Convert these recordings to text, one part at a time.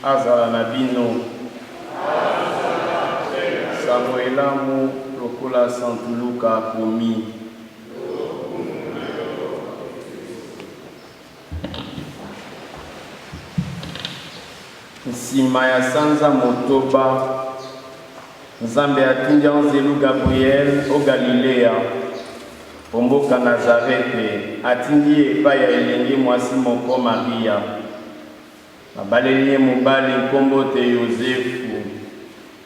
azala na bino Samuelamu lokola Saint Luka akomi. Nsima ya sanza motoba Nzambe atindi anzelu Gabriel o Galilea omboka Nazarete atindi epai ya elenge mwasi moko Maria abaleli ye mobali nkombo te Yosefu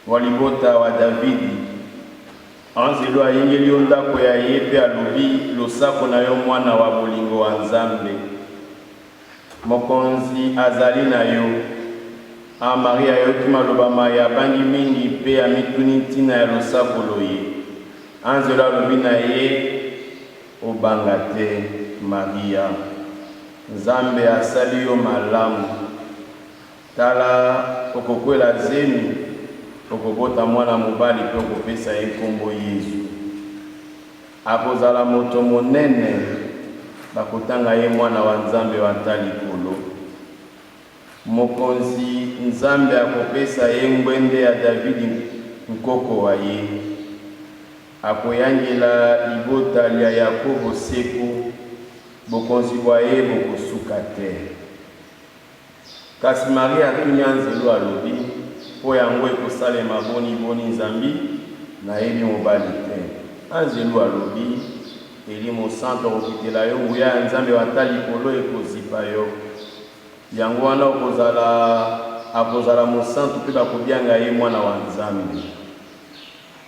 wa libota wa Davidi. Anzelu ayengeli yo ndako ya ye mpe alobi losako na yo mwana wa bolingo wa Nzambe. Mokonzi azali na yo. Maria yoki maloba maya bangi mingi mpe amituni ntina ya losakolo ye. Anzelu alobi na ye obanga te Maria. Nzambe asali yo malamu. Tala okokwela zemi okobota mwana mobali mpe okopesa ye nkombo Yesu. Akozala moto monene bakotanga ye mwana wa Nzambe wa likolo. Mokonzi Nzambe akopesa ye ngwende ya Davidi nkoko wa ye. Akoyangela libota ya Yakobo seku bokonzi bwa ye bokosuka te. Kasi Maria atuni Anzelu alobi po yango ekosalema boni Nzambi na yebi mobali te. Anzelu alobi elimo santo okitela yo nguya ya Nzambe wa likolo ekozipa yo. Yango wana akozala mosantu mpe bakobianga ye mwana wa Nzambe.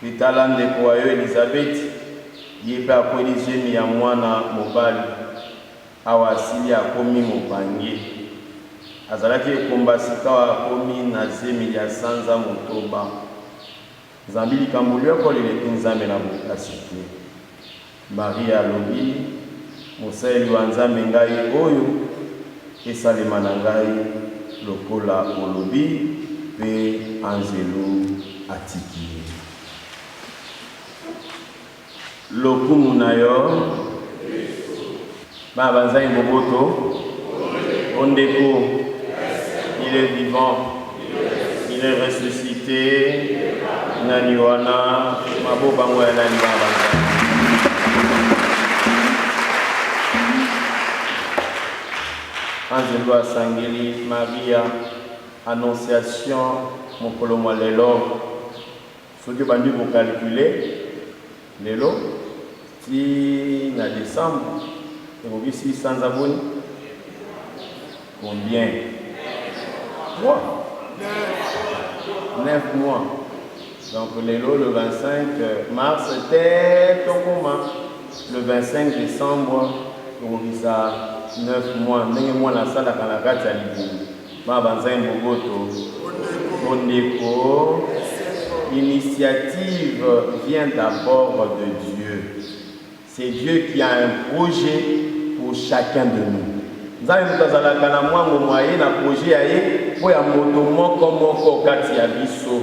Litala ndeko wa yo Elizabeth ye mpe akweli zemi ya mwana mobali awa asili akomi mobange. Azalaki ekomba sika wa akomi na zemi ya sanza motoba. Nzambe likambo lyo akoleleki Nzambe na bokasi te. Maria alobi mosaeli wa Nzambe ngai oyo esalema na ngai lokola olobi mpe Anzelu atiki. Lokumu na yo banzai boboto ondeko, il est vivant, il est ressuscité. Nani wana maboba ngo ya nani banzai. Anzelu asangeli Maria Annonciation mokolo mwa lelo. Soki bandi ko calculer lelo ti na décembre ebobisi sanza boni combien? 9 mois. Donc lelo le 25 mars c'était tokoma. Le 25 décembre ebobisa 9 mois. Ndenge mwana asalaka na kati ya libungu banzai mbogoto ondeko. L'initiative vient d'abord de Dieu. C'est Dieu qui a un projet pour chacun de nous. Nzambe mutazalaka na mwango mwaye na projet ya ye po ya moto moko kati ya biso.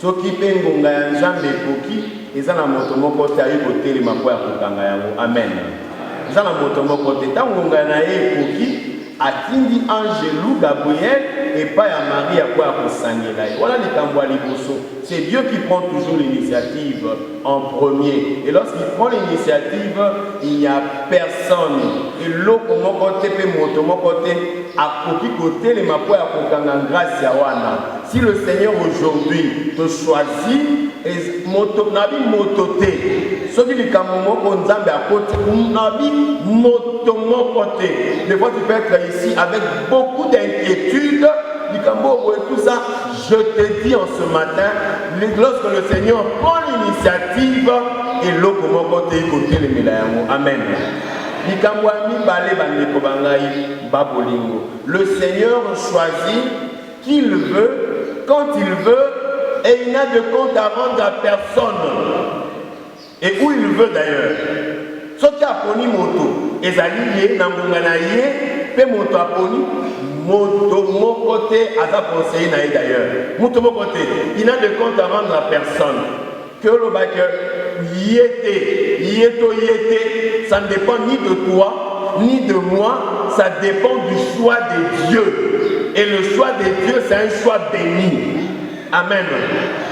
Soki pe ngonga ya Nzambe ekoki eza na moto moko te ayi kotelema po ya kokanga yango. Amen. Eza na moto moko te ta ngonga na ye ekoki atindi Angelou Gabriel et pas à Marie à quoi à voilà les tambours liboso. C'est Dieu qui prend toujours l'initiative en premier. Et lorsqu'il prend l'initiative, il n'y a personne. Et l'eau comme mon côté, mon côté, à côté, les mapois à kokanga grâce à wana. Si le Seigneur aujourd'hui te choisit, et moto nabi mototé. Ce qui est comme mon nzambe à côté, nabi moto mon côté. Des fois tu peux être ici avec beaucoup d'inquiétude. Et tout ça, je te dis en ce matin, lorsque le Seigneur prend l'initiative, et l'eau comme mon côté, côté les médaillons. Amen. Le Seigneur choisit qui il veut, quand il veut, et il n'a de compte à rendre à personne. Et où il veut d'ailleurs. Ce qui a poni moto, et zali nambunganaye, pe moto a poni, moto mon côté, à sa conseiller naïe d'ailleurs. Moto mon côté, il n'a de compte à rendre à personne. Que le bac, yéto, ça ne dépend ni de toi, ni de moi, ça dépend du choix de Dieu. Et le choix de Dieu, c'est un choix béni. Amen.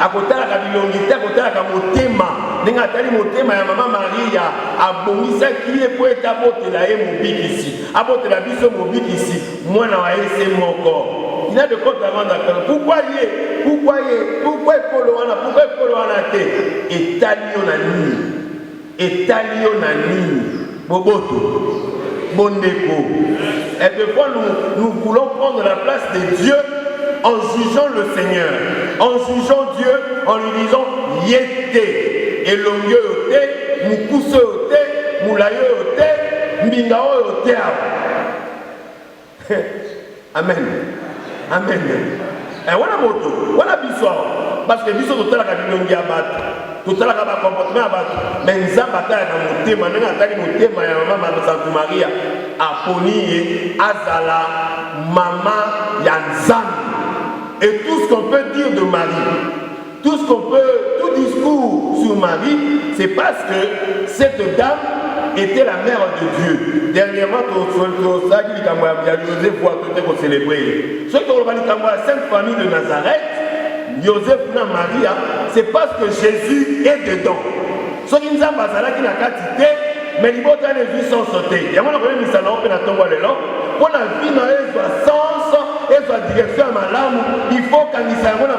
À côté de la bilongité, à côté de la motema, n'engatali motema ya maman Maria, abongisa qui est pour être aborté la mobile ici, aborté la biso mobile ici. Moi na c'est mon corps. Il a de quoi avant d'accord. Pourquoi te etalio na nini boboto bondeko. Et des fois nous voulons prendre la place de Dieu en jugeant le Seigneur, en jugeant Dieu, en lui disant yete, elongue yote, mukuse yote, mulayo yote, mbingao yote. Amen. Amen. Et voilà moto, voilà bissoir. Parce que bissoir tout à l'heure bilongi abattu, tout à l'heure ba comportement abattu. Mais nzamba ta na motema, ndenge atali motema ya mama Sainte Maria, aponi azala mama ya nzambe. Et tout ce qu'on peut dire de Marie, tout discours sur Marie, c'est parce que cette dame était la mère de Dieu. Dernièrement, Joseph a célébré. Ceux qui ont la Sainte Famille de Nazareth, Joseph et Marie, c'est parce que Jésus est dedans. Ceux qui nous ont qui n'a qu'à titer, mais ils vont les vues sans sauter. Il y a un problème, ils s'en ont fait la tombe à l'élan. Pour la vie, elle soit sens, elle soit direction à ma lame. Il faut qu'il y ait un moment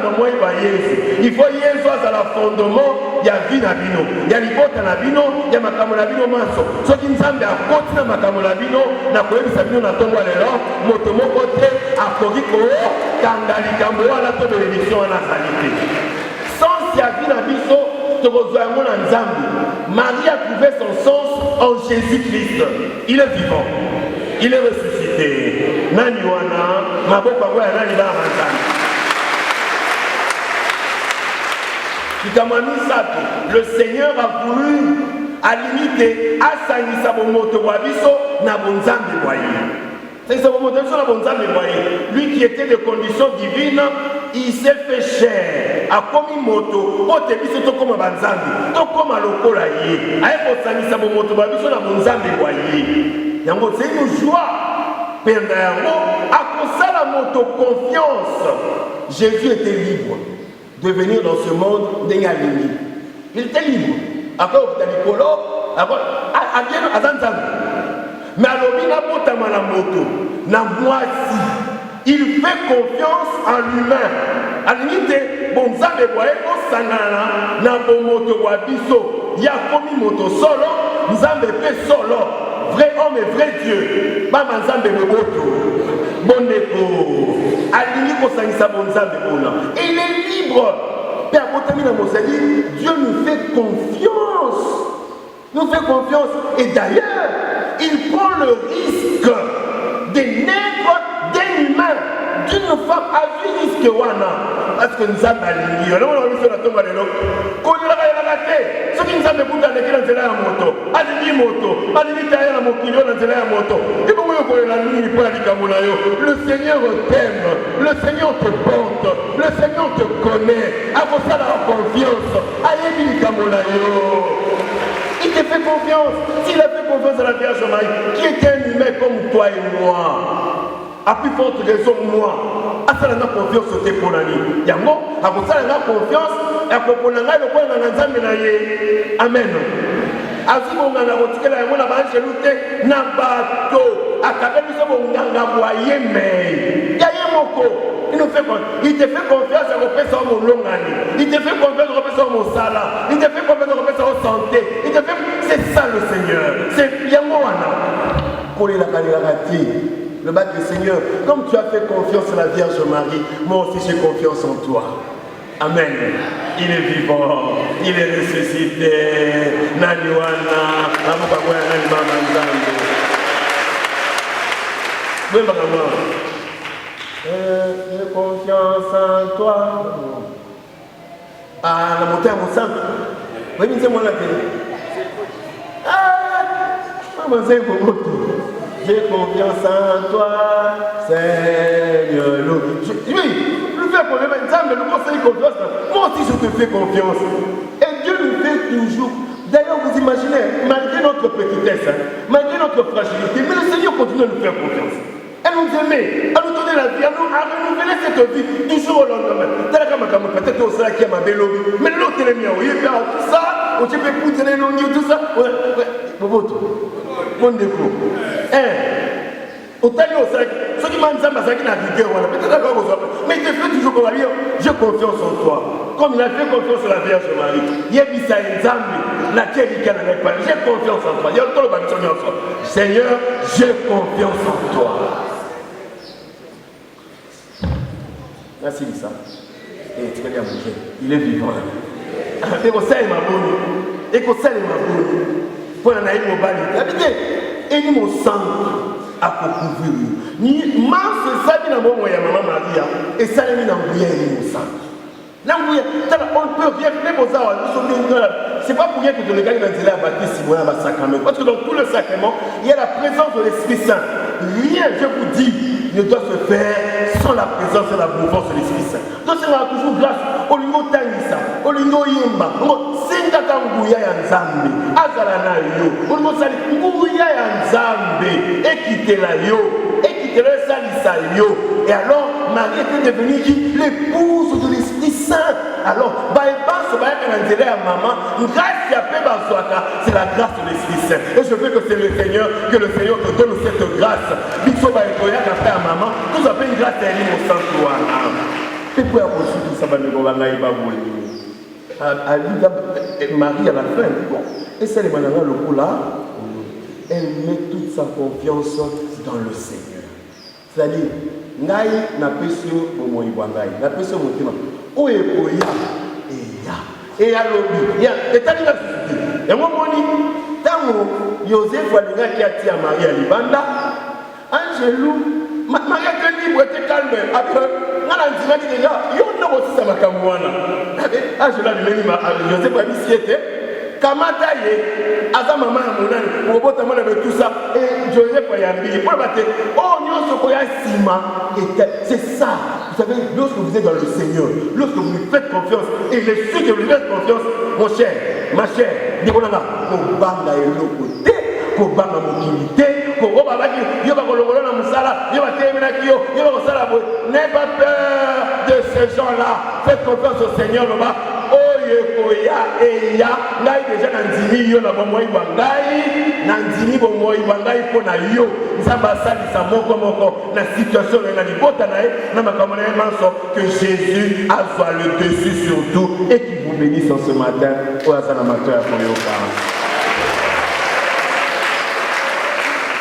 il faut qu'il y ait un fondement. Il y a vie na bino, il y a l'hypothèse na bino, il y a ma camolabino manso. Ce qui nous semble à côté de ma camolabino, n'a pas eu sa bino na tombe à l'élan, motomo côté, à Kogiko, Kandali Kambo, à la tombe de l'émission en Nazarité. Sans si à vie na biso, Marie a trouvé son sens en Jésus-Christ. Il est vivant. Il est ressuscité. Nani wana, maboko kwa nani ba manzani. Le Seigneur a voulu à limiter à sanisa bomoto wabiso na bonzambe boye. C'est ça bomoto na bonzambe boye. Lui qui était de condition divine, il s'est fait chair. A komi moto, o te biso to comme banzambe, to comme lokola ye. Ay ko sanisa bomoto wabiso na bonzambe boye. Yango c'est une joie. Pendant à cause de la moto confiance, Jésus était libre de venir dans ce monde d'Engalini. Il était libre. Après, au Talikolo, après, à bien à Zanzan. Mais à l'obina potama la moto, na moisi, il fait confiance en lui-même. À l'unité, bon, ça me voyait au Sanana, na bon moto wabiso, ya komi moto solo, nous avons fait solo. Vrai homme et vrai Dieu. Maman Zambé Moboto. Boneko. Alini Kosangisa Bonzambe Bona. Il est libre. Père Botamina Mosali, Dieu nous fait confiance. Nous fait confiance. Et d'ailleurs, il prend le risque de naître d'un humain, d'une femme à vie risque wana. Parce que nous avons aligné. On a vu sur la tombe de l'eau. Quand il a raté, ceux qui nous ont écouté avec la moto, aligné moto, aligné derrière la moquille, dans la moto. Et vous voyez la nuit pour aller Kamulayo. Le Seigneur t'aime, le Seigneur te porte, le Seigneur te connaît. À vous ça la confiance. Allez, Kamulayo. Il te fait confiance. S'il a fait confiance à la Vierge Marie, qui est un humain comme toi et moi, à plus forte raison moi, à ça la confiance au téponani. Yango, à vous ça la confiance, à Koponanga, le point dans l'ensemble naye. Amen. Asi mon gana rotique la mona ba chelute na bato, à kabeli so mon gana boyer mais. Yaye moko. Il nous fait quoi? Il te fait confiance à repasser au mon longani. Il te fait confiance à repasser au mon salaire. Il te fait confiance à repasser au santé. Il te fait. C'est ça le Seigneur. C'est Yamoana. Pour les lakalirati. Le bac du Seigneur, comme tu as fait confiance à la Vierge Marie, moi aussi j'ai confiance en toi. Amen. Il est vivant, il est ressuscité. Naniwana, j'ai confiance en toi. Ah, la montée à mon sang. Oui, mais c'est moi la télé. Ah, maman, c'est pour j'ai confiance en toi, Seigneur. Oui, nous faisons confiance. Mais nous conseillons confiance. Moi aussi, je te fais confiance. Et Dieu nous fait toujours. D'ailleurs, vous imaginez, malgré notre petitesse, malgré notre fragilité, mais le Seigneur continue à nous faire confiance. Et nous aimer, à nous donner la vie, à renouveler cette vie, toujours au lendemain. Peut-être au salaire qui a ma belle lobby, mais l'autre est le mien, oui, tout ça, on peut pousser les longues, tout ça. Mon déco. Au talent au sac, ceux qui m'ont dit ça, peut-être mais je fais toujours comme lui, j'ai confiance en toi. Comme il a fait confiance en la Vierge Marie. J'ai confiance en toi. Seigneur, j'ai confiance en toi. Merci Lisa. Et tu peux dire, il est vivant. Et qu'on sait ma bonne. Et qu'on sait ma bonne. Pour la naïve au bal. Et nous mon sang à couvrir. Ni mince ça qui n'a pas moyen maman Maria. Et ça n'est pas bien mon sang. On ne peut rien faire pour ça. C'est pas pour rien que le gars il a dit là baptiste sacrement. Parce que dans tout le sacrement, il y a la présence de l'Esprit Saint. Rien, je vous dis, ne doit se faire sans la présence et la mouvance de l'Esprit Saint. Donc c'est toujours grâce au lingo Tanisa, au lingo Yimba, au Singaka Nguya Yanzambe, Azalana Yo, au lingo Sali Nguya Yanzambe, Ekitela Yo, Ekitela Salisa Yo. Et alors, Marie était devenue l'épouse de l'Esprit Saint. Alors, c'est la grâce de l'Esprit Saint. Et je veux que c'est le Seigneur te donne cette grâce. Maman, tout ça fait une grâce à lui, mon sang. Et puis, tout ça va me Marie à la fin, et c'est le manana le coup là, elle met toute sa confiance dans le Seigneur. C'est-à-dire, ngai na pesio bomo ibangai na pesio motima o ekoya et ya lobi ya etali na susiti yango moni tango Joseph alinga ki atia Maria libanda Angelou Maria que libre était calme après ngala nzima ki déjà yo ndo ko sisa makambo wana Angelou alimeli Joseph abisiete kamata ye aza mama ya monani obota mwana de tout ça et Joseph ayambili pour battre oh nyonso ko ya sima c'est ça vous savez lorsque vous êtes dans le Seigneur lorsque vous lui faites confiance et je suis que vous lui faites confiance mon cher ma chère dikonanga ko banga eloko te ko banga mokilité ko obabaki yo ba kolongola na musala yo ba temenaki yo ba kosala boy n'aie pas peur de ces gens-là faites confiance au Seigneur là-bas. Eya ngai déjà nandimi yo na bomoi bangai nandimi bomoi bangai pona yo nzamba salisa moko na situation na libota na na makambo na manso que Jésus a le dessus sur tout et qui vous bénisse en ce matin au hasard matin pour yo.